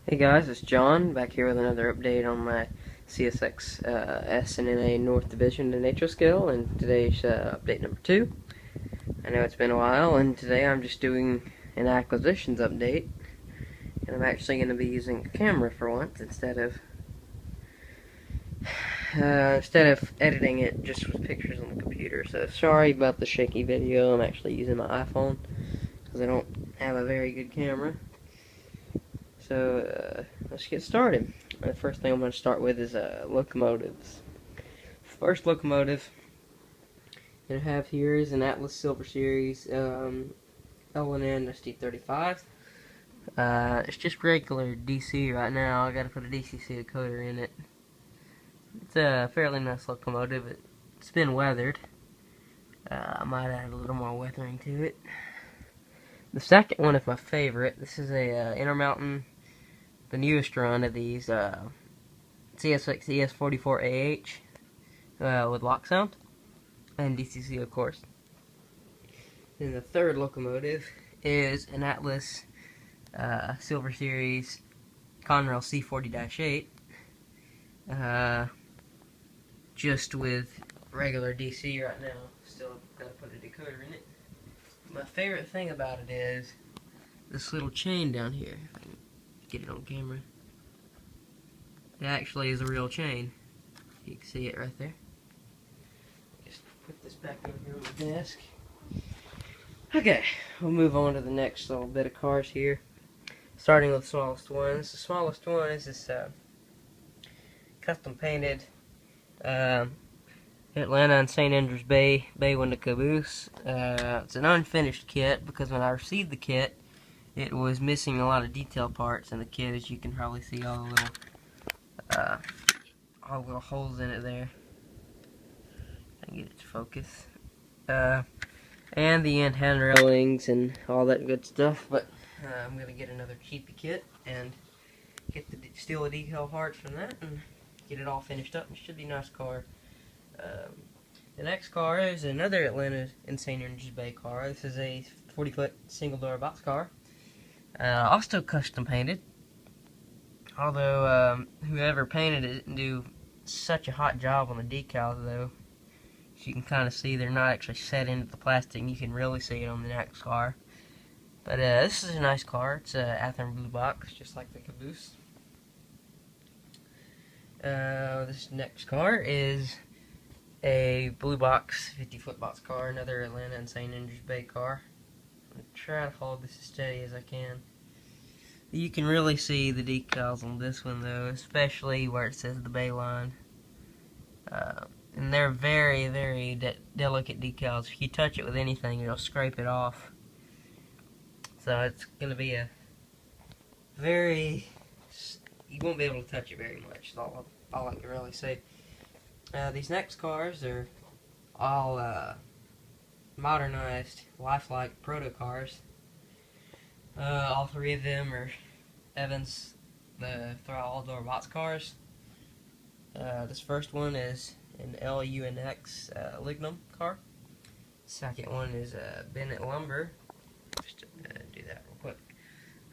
Hey guys, it's John back here with another update on my CSX S&NA North Division to Nature Scale, and today's update number 2. I know it's been a while, and today I'm just doing an acquisitions update, and I'm actually going to be using a camera for once instead of editing it just with pictures on the computer. So sorry about the shaky video. I'm actually using my iPhone because I don't have a very good camera. So let's get started. The first thing I'm going to start with is locomotives. First locomotive that I have here is an Atlas Silver Series S&N SD35. It's just regular DC right now. I got to put a DCC decoder in it. It's a fairly nice locomotive. It's been weathered. I might add a little more weathering to it. The second one is my favorite. This is a Intermountain, the newest run of these CSX ES44AH with lock sound and DCC, of course. And the third locomotive is an Atlas Silver Series Conrail C40-8, just with regular DC right now. Still got to put a decoder in it. My favorite thing about it is this little chain down here. If I can get it on camera. It actually is a real chain. You can see it right there. Just put this back over here on the desk. Okay, we'll move on to the next little bit of cars here. Starting with the smallest one. The smallest one is this custom painted Atlanta and St. Andrews bay window caboose. It's an unfinished kit because when I received the kit, it was missing a lot of detail parts in the kit, as you can probably see all the little holes in it there. I can get it to focus. And the end hand railings and all that good stuff. But I'm gonna get another cheapy kit and get the steal the decal parts from that and get it all finished up. It should be a nice car. The next car is another Atlanta and St. Andrews Bay car. This is a 40-foot single-door boxcar. Also custom painted. Although whoever painted it didn't do such a hot job on the decals, though. As you can kind of see, they're not actually set into the plastic. You can really see it on the next car. But this is a nice car. It's a Athearn blue box, just like the caboose. This next car is a blue box, 50-foot box car, another Atlanta and St. Andrews Bay car. I'm going to try to hold this as steady as I can. You can really see the decals on this one, though, especially where it says the Bay line. And they're very, very delicate decals. If you touch it with anything, it'll scrape it off. So it's going to be a very... You won't be able to touch it very much. That's all I can really say. These next cars are all modernized, lifelike proto cars. All three of them are Evans, the all-door box cars. This first one is an LUNX Lignum car. Second one is Bennett Lumber. Just do that real quick.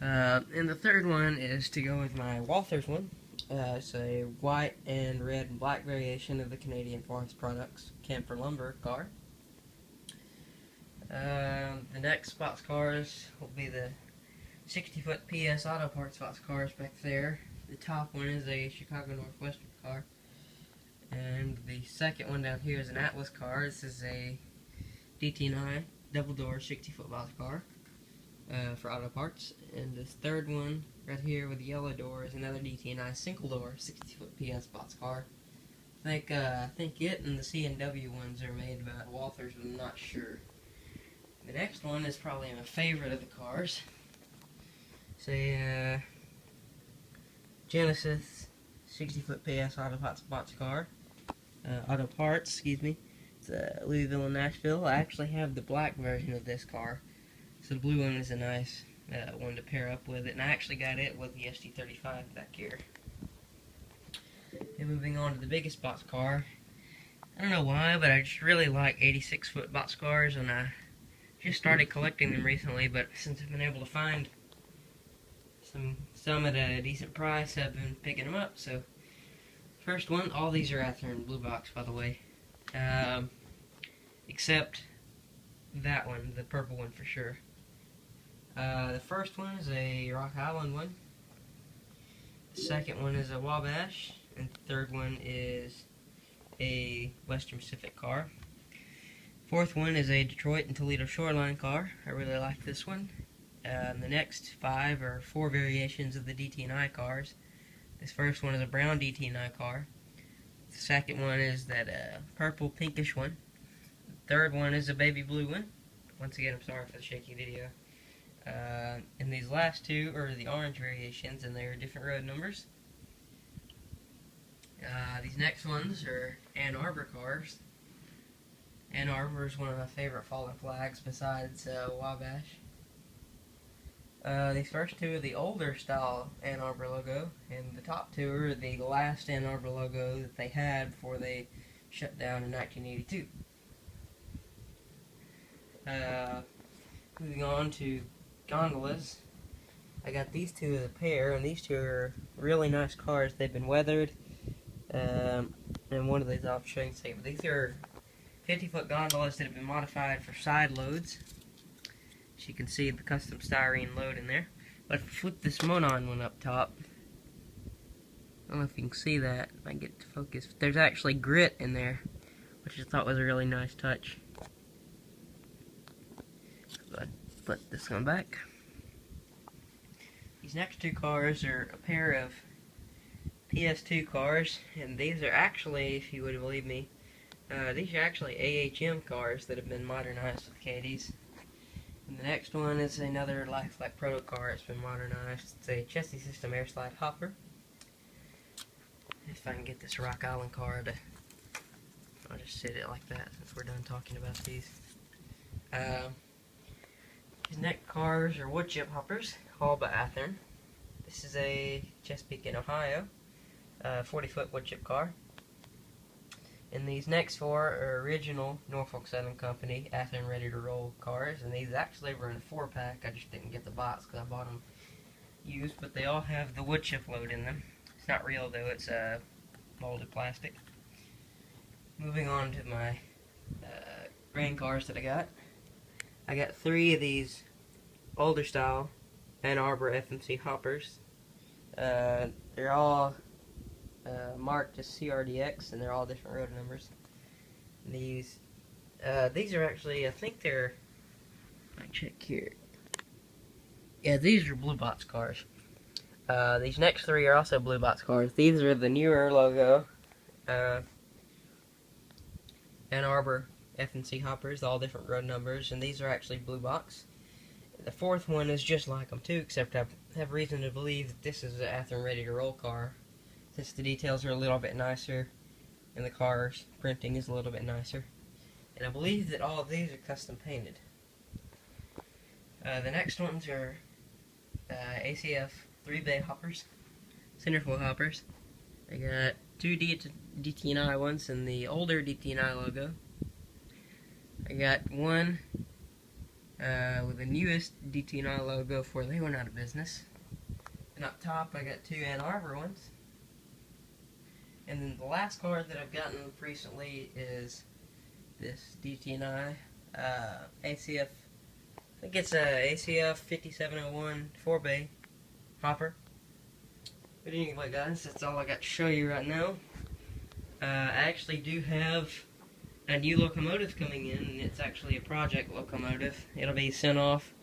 And the third one is to go with my Walthers one. It's a white and red and black variation of the Canadian Forest Products Camphor Lumber car. The next box cars will be the 60-foot PS Auto Parts box cars back there. The top one is a Chicago Northwestern car. And the second one down here is an Atlas car. This is a DT9 double-door 60-foot box car for auto parts. And this third one right here with the yellow door is another DT9 single-door 60-foot PS box car. I think it and the C&W ones are made by Walthers, but I'm not sure. The next one is probably my favorite of the cars. It's a Genesis 60-foot PS auto parts car. Excuse me. It's a Louisville and Nashville. I actually have the black version of this car, so the blue one is a nice one to pair up with it. And I actually got it with the SD35 back here. And moving on to the biggest box car. I don't know why, but I just really like 86-foot box cars, and I just started collecting them recently. But since I've been able to find some at a decent price. I've been picking them up. So first one, all these are out there in blue box, by the way, except that one, the purple one for sure. The first one is a Rock Island one. The second one is a Wabash, and the third one is a Western Pacific car. Fourth one is a Detroit and Toledo Shoreline car. I really like this one. The next 5 are 4 variations of the DT&I cars. This first one is a brown DT&I car. The second one is that purple pinkish one. The third one is a baby blue one. Once again, I'm sorry for the shaky video. And these last 2 are the orange variations, and they're different road numbers. These next ones are Ann Arbor cars. Ann Arbor is one of my favorite fallen flags besides Wabash. These first 2 are the older style Ann Arbor logo, and the top 2 are the last Ann Arbor logo that they had before they shut down in 1982. Moving on to gondolas. I got these 2 as a pair, and these 2 are really nice cars. They've been weathered, and one of these I'll show you in a second. These are 50-foot gondolas that have been modified for side loads. As you can see, the custom styrene load in there. But if you flip this Monon one up top, I don't know if you can see that. I get it to focus. There's actually grit in there, which I thought was a really nice touch. But put this one back. These next 2 cars are a pair of PS2 cars, and these are actually, if you would believe me, these are actually AHM cars that have been modernized with Caddies. And the next one is another lifelike proto car. It's been modernized. It's a chassis system air slide hopper. If I can get this Rock Island car to, I'll just sit it like that since we're done talking about these. These next cars are wood chip hoppers, hauled by Athearn. This is a Chesapeake in Ohio, 40-foot wood chip car. And these next 4 are original Norfolk Southern Company Athearn ready to roll cars, and these actually were in a 4-pack. I just didn't get the box because I bought them used, but they all have the wood chip load in them. It's not real though; it's molded plastic. Moving on to my grain cars that I got. I got 3 of these older style Ann Arbor FMC hoppers. They're all marked as CRDX, and they're all different road numbers. These are actually, I think they're, I check here. Yeah, these are blue box cars. These next 3 are also blue box cars. These are the newer logo Ann Arbor FNC hoppers, all different road numbers, and these are actually blue box. The 4th one is just like them too, except I have reason to believe that this is an Athearn ready to roll car, since the details are a little bit nicer and the car's printing is a little bit nicer. And I believe that all of these are custom painted. The next ones are ACF 3-bay hoppers, centerfold hoppers. I got 2 DT&I ones and the older DT&I logo. I got one with the newest DT&I logo before they went out of business. And up top I got 2 Ann Arbor ones. And then the last car that I've gotten recently is this DT&I ACF, I think it's a ACF 5701 4-bay hopper. But anyway guys, that's all I got to show you right now. I actually do have a new locomotive coming in, and it's actually a project locomotive. It'll be sent off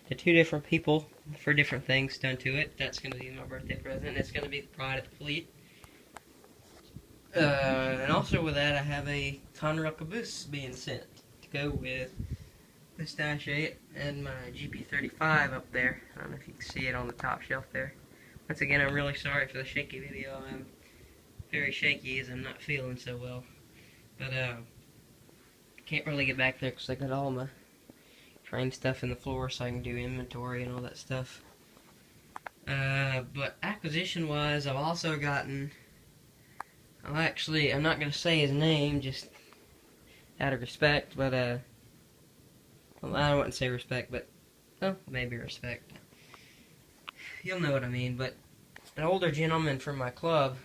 to 2 different people for different things done to it. That's going to be my birthday present. It's going to be the pride of the fleet. And also with that, I have a Conrail caboose being sent to go with this Dash 8 and my GP35 up there. I don't know if you can see it on the top shelf there. Once again, I'm really sorry for the shaky video. I'm very shaky as I'm not feeling so well. But can't really get back there because I got all my train stuff in the floor so I can do inventory and all that stuff. But acquisition wise, I've also gotten, I'm not going to say his name just out of respect, but well, I wouldn't say respect, but well, maybe respect. you'll know what I mean. But an older gentleman from my club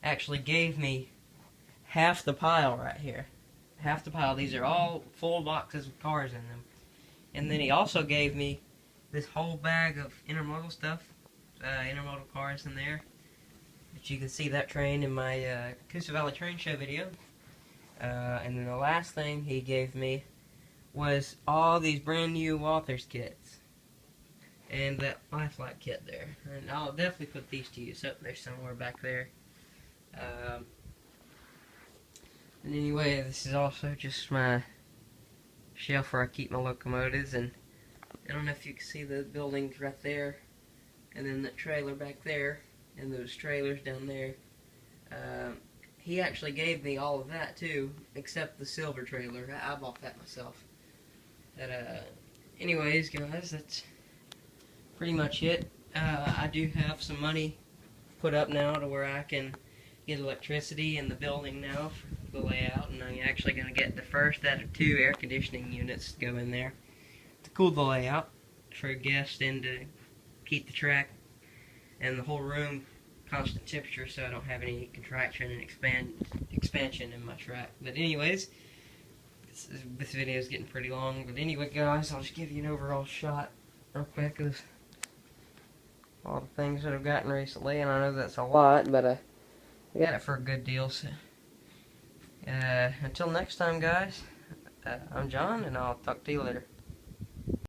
actually gave me half the pile right here. Half the pile. These are all full boxes with cars in them. And then he also gave me this whole bag of intermodal stuff, intermodal cars in there. But you can see that train in my Coosa Valley Train Show video. And then the last thing he gave me was all these brand new Walthers kits. And that Lifelike kit there. And I'll definitely put these to use up there somewhere back there. And anyway, this is also just my shelf where I keep my locomotives. And I don't know if you can see the buildings right there. And then the trailer back there. And those trailers down there. He actually gave me all of that too, except the silver trailer. I bought that myself. But anyways, guys, that's pretty much it. I do have some money put up now to where I can get electricity in the building now for the layout, and I'm actually going to get the first out of 2 air conditioning units to go in there to cool the layout for guests and to keep the track and the whole room constant temperature, so I don't have any contraction and expansion in my track. But anyways, this video is getting pretty long. But anyway, guys, I'll just give you an overall shot real quick of all the things that I've gotten recently, and I know that's a lot, but I got it for a good deal. So until next time, guys, I'm John, and I'll talk to you later.